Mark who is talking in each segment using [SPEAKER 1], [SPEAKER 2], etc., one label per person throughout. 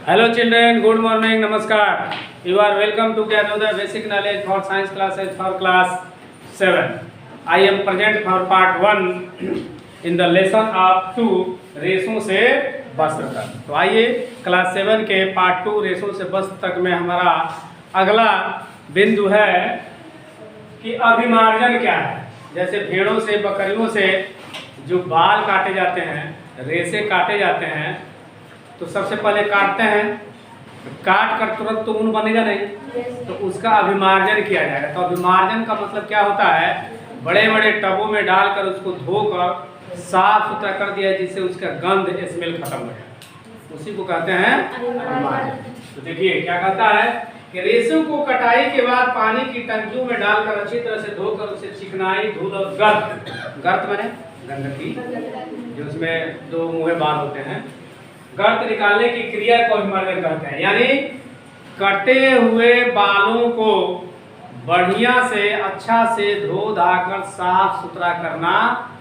[SPEAKER 1] Hello children, good morning, namaskar. You are welcome to Gyanodaya Basic Knowledge for Science classes for class 7. I am present for part 1 in the lesson of 2 रेसों से वस्त्र तक। तो आइए class 7 के part 2 रेसों से वस्त्र तक में हमारा अगला बिंदु है कि अभिमार्जन क्या है। जैसे भेड़ों से बकरियों से जो बाल काटे जाते हैं, रेसे काटे जाते हैं, तो सबसे पहले काटते हैं, काट कर तुरंत तो ऊन बनेगा नहीं, तो उसका अभिमार्जन किया जाएगा। तो अभिमार्जन का मतलब क्या होता है, बड़े बड़े टबों में डालकर उसको धोकर साफ सुथरा कर दिया जिससे उसका गंध स्मेल खत्म हो जाए, उसी को कहते हैं अभिमार्जन। तो देखिए क्या कहता है कि रेशों को कटाई के बाद पानी की टंकियों में डालकर अच्छी तरह से धोकर उसे चिकनाई, धूल और गर्त मैंने गंदगी जो उसमें दो मुँहे बाल होते हैं, गर्त निकालने की क्रिया को अभिमार्जन कहते हैं। यानी कटे हुए बालों को बढ़िया से अच्छा से धो धाकर साफ सुथरा करना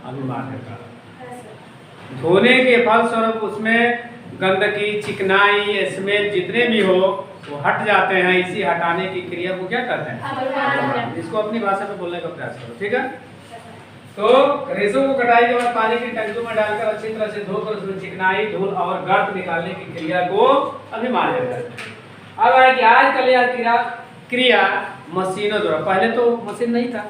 [SPEAKER 1] अभिमार्जन कहते हैं। धोने के फलस्वरूप उसमें गंदगी, चिकनाई, स्मेल जितने भी हो वो हट जाते हैं। इसी हटाने की क्रिया को क्या कहते हैं, इसको अपनी भाषा में बोलने का प्रयास करो, ठीक है। तो रेशों को कटाई के बाद पानी की टंकियों में डालकर अच्छी तरह से धोकर उसमें चिकनाई, धूल और गर्त निकालने की क्रिया को अभिमार्जन कहते हैं। अब है कि आजकल यह क्रिया मशीनों द्वारा, पहले तो मशीन नहीं था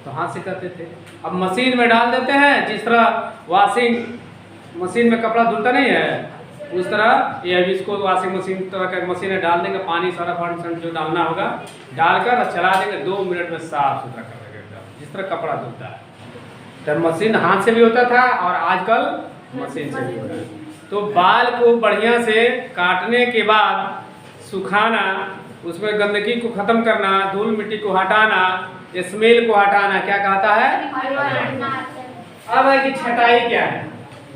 [SPEAKER 1] तो हाथ से करते थे, अब मशीन में डाल देते हैं। जिस तरह वॉशिंग मशीन में कपड़ा धुलता नहीं है, उस तरह ये अभी इसको वॉशिंग मशीन तरह का मशीन है, डाल देंगे पानी सारा फंड जो डालना होगा डालकर चला देंगे, 2 मिनट में साफ सुथरा कर देंगे, जिस तरह कपड़ा धुलता है। तो मशीन हाथ से भी होता था और आजकल मशीन से भी होता है। तो बाल को बढ़िया से काटने के बाद सुखाना, उसमें गंदगी को खत्म करना, धूल मिट्टी को हटाना, स्मेल को हटाना क्या कहता है। अब है कि छटाई क्या है,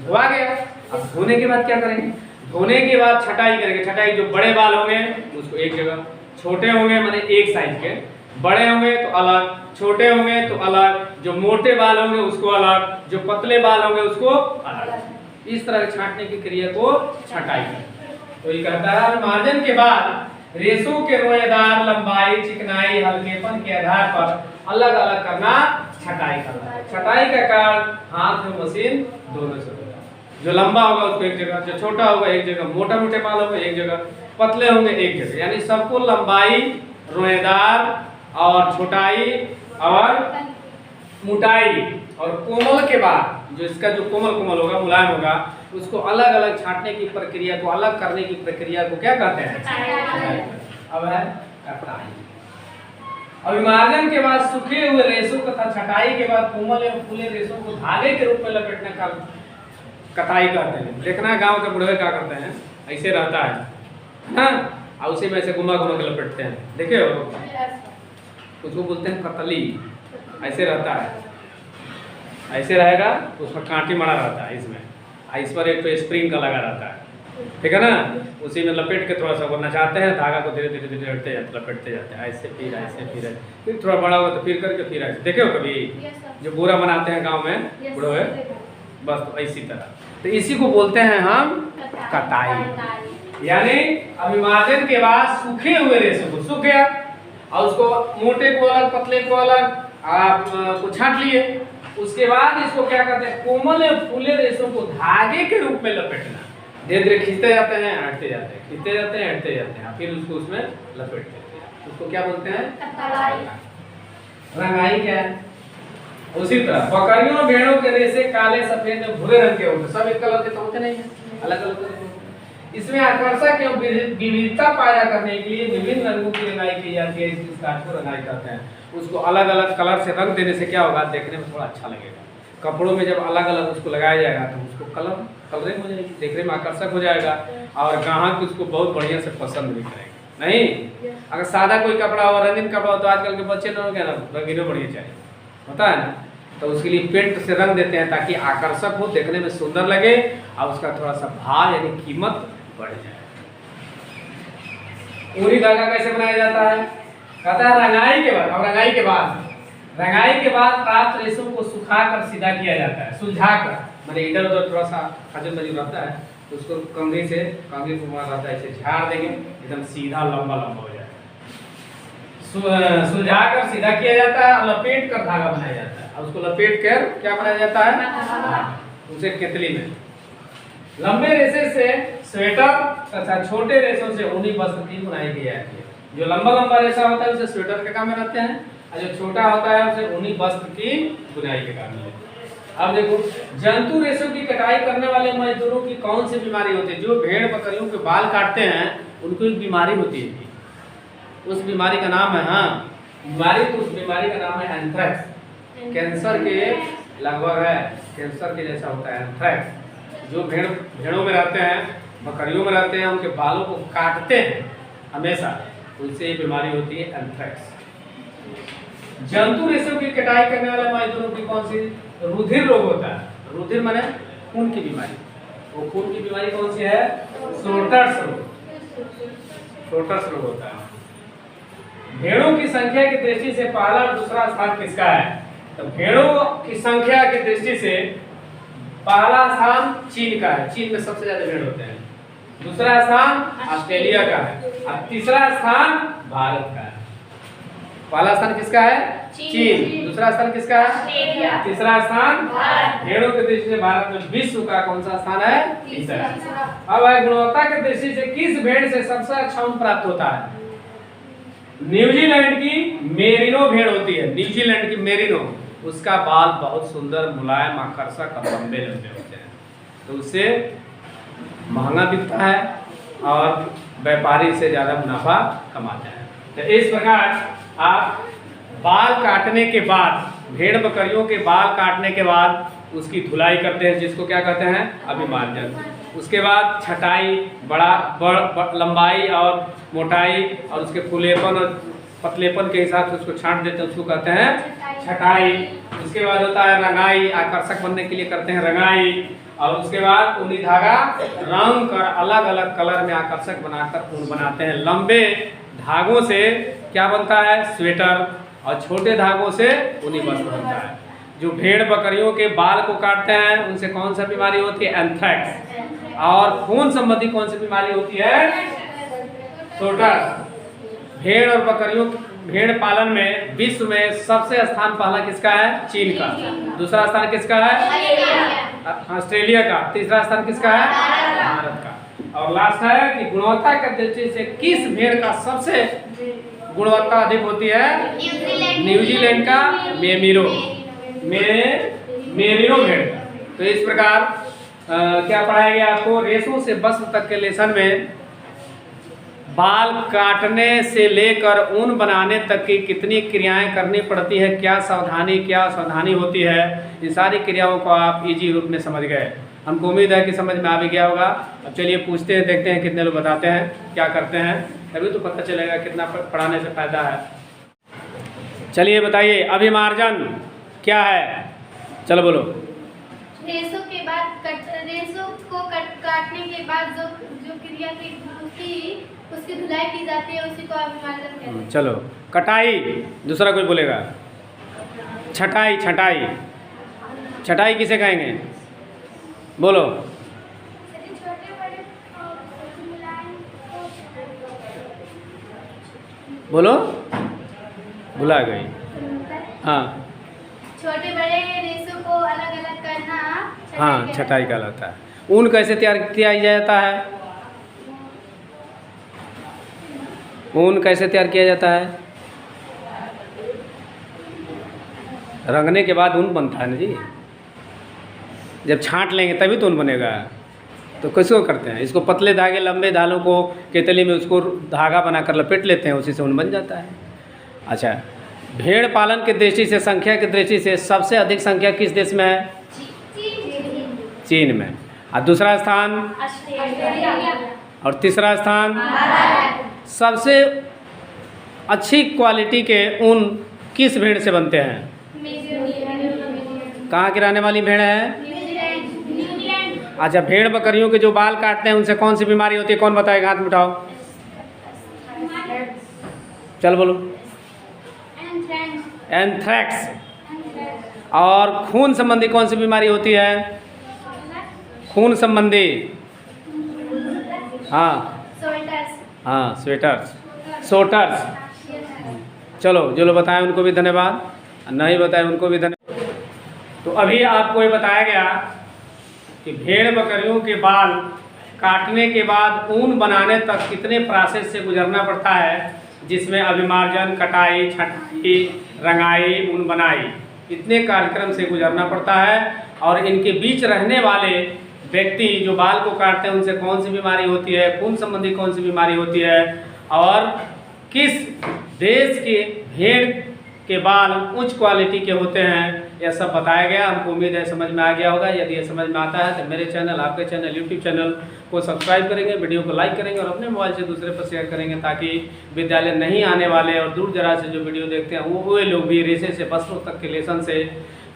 [SPEAKER 1] धोआ गया, अब धोने के बाद क्या करेंगे, धोने के बाद छटाई करेंगे। छटाई जो बड़े बाल होंगे उसको एक जगह, छोटे होंगे माने एक साइज के, बड़े होंगे तो अलग, छोटे होंगे तो अलग, जो मोटे बाल होंगे उसको अलग, जो पतले बाल होंगे उसको अलग। इस तरह छांटने की क्रिया को छटाई है। तो ये कहता है अभिमार्जन के बाद रेशों के रोएदार, लंबाई, चिकनाई, हल्केपन के आधार पर अलग अलग करना छटाई करना है। छटाई का कारण हाथ में मशीन दोनों से होगा। जो लंबा होगा उसको एक जगह, जो छोटा होगा एक जगह, मोटा मोटे बाल होगा एक जगह, पतले होंगे एक जगह। यानी सबको लंबाई, रोएदार और छोटाई और मोटाई और कोमल के बाद जो इसका जो कोमल होगा, मुलायम होगा, उसको अलग अलग छांटने की प्रक्रिया को, अलग करने की प्रक्रिया को क्या कहते हैं। अब है कटाई। अभिमार्जन के बाद सूखे हुए रेशों तथा छटाई के बाद कोमल एवं फूले रेशों को धागे के रूप में लपेटने का कटाई कहते हैं। देखना गांव के बुढ़े क्या करते हैं, ऐसे रहता है ना, और उसी में ऐसे घुमा घुमा के लपेटते हैं, देखे हो, उसको बोलते हैं कतली। ऐसे रहता है, ऐसे रहेगा तो उसमें कांटी मरा रहता है, इसमें इस पर एक तो स्प्रिंग का लगा रहता है, ठीक है ना, उसी में लपेट के थोड़ा सा वो नचाते हैं, धागा को धीरे धीरे धीरे लपेटते जाते हैं, ऐसे फिर थोड़ा बड़ा हुआ तो फिर करके फिर ऐसे, देखे हो कभी जो बोरा बनाते हैं गाँव में बुढ़े, बस तो इसी तरह। तो इसी को बोलते हैं हम कटाई। यानी अभिमार्जन के बाद सूखे हुए रेशे को, सूख गया और उसको मोटे को अलग, पतले को अलग आप को छांट लिए, उसके बाद इसको क्या करते हैं, कोमल एवं फूले रेशों को धागे के रूप में लपेटना। धीरे धीरे खींचते जाते हैं, हटते जाते हैं, खींचते जाते हैं, हटते जाते हैं, फिर उसको उसमें लपेट देते हैं। उसको क्या बोलते हैं, रंगाई क्या है। उसी तरह बकरियों और भेड़ों के रेशे काले, सफेद और भूरे रंग के होते, सब एक कलर के तो होते नहीं है, अलग अलग कलर। इसमें आकर्षक एवं विविधता पैदा करने के लिए विभिन्न रंगों की रंगाई की जाती है। इस काट को रंगाई करते हैं। उसको अलग अलग कलर से रंग देने से क्या होगा, देखने में थोड़ा अच्छा लगेगा। कपड़ों में जब अलग अलग उसको लगाया जाएगा तो उसको कलरिंग हो जाएगी, देखने में आकर्षक हो जाएगा और ग्राहक उसको बहुत बढ़िया से पसंद भी करेंगे। नहीं अगर सादा कोई कपड़ा हो, रंगीन कपड़ा हो, तो आजकल के बच्चे लोग क्या ना रंगीन बढ़िया चाहिए होता है ना, तो उसके लिए पेंट से रंग देते हैं ताकि आकर्षक हो, देखने में सुंदर लगे और उसका थोड़ा सा भाव यानी कीमत बढ़ जाए। ऊनी धागा कैसे बनाया जाता है, कहता है रंगाई के बाद। और रंगाई के बाद प्राप्त रेशों को सुखाकर सीधा किया जाता है, सुलझाकर, मतलब इधर उधर थोड़ा सा खजल मजल रहता है तो उसको कंघी को मार रहता है, इसे झाड़ देंगे एकदम सीधा लंबा लंबा हो जाएगा। सुलझा कर सीधा किया जाता है और लपेट कर धागा बनाया जाता है। और उसको लपेट कर क्या बनाया जाता है, उसे केतली में। लंबे रेशे से स्वेटर तथा छोटे रेशों से ऊनी वस्त्र की बुनाई की जाती है। जो लंबा लंबा रेशा होता है उसे स्वेटर के काम में रहते हैं, और जो छोटा होता है उसे ऊनी वस्त्र की बुनाई के काम में। अब देखो, जंतु रेशों की कटाई करने वाले मजदूरों की कौन सी बीमारी होती है? जो भेड़ बकरियों के बाल काटते हैं उनको एक बीमारी होती है, उस बीमारी का नाम है, उस बीमारी का नाम है एंथ्रेक्स। कैंसर के लगभग है, कैंसर के जैसा होता है एंथ्रेक्स। जो भेड़ों में रहते हैं, बकरियों में रहते हैं, उनके बालों को काटते हैं हमेशा, उनसे ये बीमारी होती है एंथ्रेक्स। जंतु रेशों की कटाई करने वाले मजदूरों की कौन सी? रुधिर रोग होता है। रुधिर माने खून की बीमारी। वो खून की बीमारी कौन सी है? सोर्टर्स रोग होता है। भेड़ों की संख्या की दृष्टि से पहला और दूसरा स्थान किसका है? तो भेड़ों की संख्या की दृष्टि से पहला स्थान चीन का है, चीन में सबसे ज्यादा भेड़ होते हैं। दूसरा स्थान ऑस्ट्रेलिया का है और तीसरा स्थान भारत का है। पहला स्थान किसका है? चीन। दूसरा स्थान किसका है? तीसरा स्थान भेड़ों की दृष्टि से भारत में विश्व का कौन सा स्थान है? तीसरा। अब गुणवत्ता की दृष्टि से किस भेड़ से सबसे अच्छा ऊन प्राप्त होता है? न्यूजीलैंड की मेरिनो भेड़ होती है, न्यूजीलैंड की मेरिनो। उसका बाल बहुत सुंदर, मुलायम, आकर्षक और लंबे लंबे होते हैं, तो उससे महंगा बिकता है और व्यापारी से ज्यादा मुनाफा कमाते हैं। तो इस प्रकार आप बाल काटने के बाद, भेड़ बकरियों के बाल काटने के बाद उसकी धुलाई करते हैं, जिसको क्या कहते हैं? अभिमार्जन। उसके बाद छटाई, बड़ा लंबाई और मोटाई और उसके फूलेपन और पतलेपन के हिसाब से उसको छांट देते हैं, उसको कहते हैं छटाई। उसके बाद होता है रंगाई, आकर्षक बनने के लिए करते हैं रंगाई। और उसके बाद ऊनी धागा रंग कर अलग अलग कलर में आकर्षक बनाकर ऊन बनाते हैं। लंबे धागों से क्या बनता है? स्वेटर, और छोटे धागों से ऊनी वस्त्र बनता है। जो भेड़ बकरियों के बाल को काटते हैं उनसे कौन सा बीमारी होती है? एंथ्रेक्स। और खून संबंधी कौन सी बीमारी होती है? सोर्टर्स। भेड़ और बकरियों, भेड़ पालन में विश्व में सबसे स्थान पहला किसका है? चीन का। दूसरा स्थान किसका है? ऑस्ट्रेलिया का। तीसरा स्थान किसका है? भारत का। और लास्ट है कि गुणवत्ता की दृष्टि से किस भेड़ का सबसे गुणवत्ता अधिक होती है? न्यूजीलैंड का मेरिनो भेड़ का। तो इस प्रकार क्या पढ़ाया गया आपको? रेशों से वस्त्र तक के लेसन में बाल काटने से लेकर ऊन बनाने तक की कितनी क्रियाएं करनी पड़ती है, क्या सावधानी होती है, इन सारी क्रियाओं को आप इजी रूप में समझ गए। हमको उम्मीद है कि समझ में आ भी गया होगा। अब चलिए पूछते हैं, देखते हैं कितने लोग बताते हैं, क्या करते हैं, तभी तो पता चलेगा कितना पढ़ाने से फायदा है। चलिए बताइए, अभिमार्जन क्या है? चलो बोलो।
[SPEAKER 2] रेशों के बाद रेशों को काटने के बाद जो क्रिया की उसकी धुलाई की जाती है, उसी को अभिमार्जन कहते हैं।
[SPEAKER 1] चलो, कटाई, दूसरा कोई बोलेगा। छटाई, छटाई किसे कहेंगे? बोलो। बोलो, भुला गई। हाँ,
[SPEAKER 2] छोटे बड़े रेशों को अलग अलग करना
[SPEAKER 1] हाँ, छटाई कहलाता है। ऊन कैसे तैयार किया जाता है? ऊन कैसे तैयार किया जाता है? रंगने के बाद ऊन बनता है ना जी। जब छांट लेंगे तभी तो ऊन बनेगा। तो कैसे करते हैं? इसको पतले धागे, लंबे धालों को केतली में उसको धागा बनाकर लपेट लेते हैं, उसी से ऊन बन जाता है। अच्छा, भेड़ पालन की दृष्टि से, संख्या की दृष्टि से सबसे अधिक संख्या किस देश में है? चीन में। और दूसरा स्थान? और तीसरा स्थान? सबसे अच्छी क्वालिटी के ऊन किस भेड़ से बनते हैं? कहाँ की रहने वाली भेड़ है? अच्छा, भेड़ बकरियों के जो बाल काटते हैं उनसे कौन सी बीमारी होती है? कौन बताएगा? हाथ में उठाओ, चल बोलो। एंथ्रेक्स। और खून संबंधी कौन सी बीमारी होती है? खून संबंधी हाँ
[SPEAKER 2] स्वेटर्स।
[SPEAKER 1] हाँ, स्वेटर्स, सोटर्स। चलो, जो लोग बताएं उनको भी धन्यवाद, नहीं बताएं उनको भी धन्यवाद। तो अभी आपको ये बताया गया कि भेड़ बकरियों के बाल काटने के बाद ऊन बनाने तक कितने प्रोसेस से गुजरना पड़ता है, जिसमें अभिमार्जन, कटाई, छटाई, रंगाई, ऊन बनाई, इतने कार्यक्रम से गुजरना पड़ता है। और इनके बीच रहने वाले व्यक्ति जो बाल को काटते हैं उनसे कौन सी बीमारी होती है, खून संबंधी कौन सी बीमारी होती है, और किस देश के भेड़ के बाल उच्च क्वालिटी के होते हैं, यह सब बताया गया। हमको उम्मीद है समझ में आ गया होगा। यदि ये समझ में आता है तो मेरे चैनल, आपके चैनल, यूट्यूब चैनल को सब्सक्राइब करेंगे, वीडियो को लाइक करेंगे और अपने मोबाइल से दूसरे पर शेयर करेंगे, ताकि विद्यालय नहीं आने वाले और दूर दराज से जो वीडियो देखते हैं वो लोग भी रेशे से वस्त्रों तक के लेसन से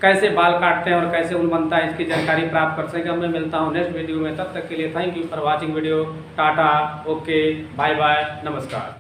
[SPEAKER 1] कैसे बाल काटते हैं और कैसे ऊन बनता है इसकी जानकारी प्राप्त कर सकें। मैं मिलता हूँ नेक्स्ट वीडियो में, तब तक के लिए thank you for watching video. Tata, okay, bye bye, नमस्कार।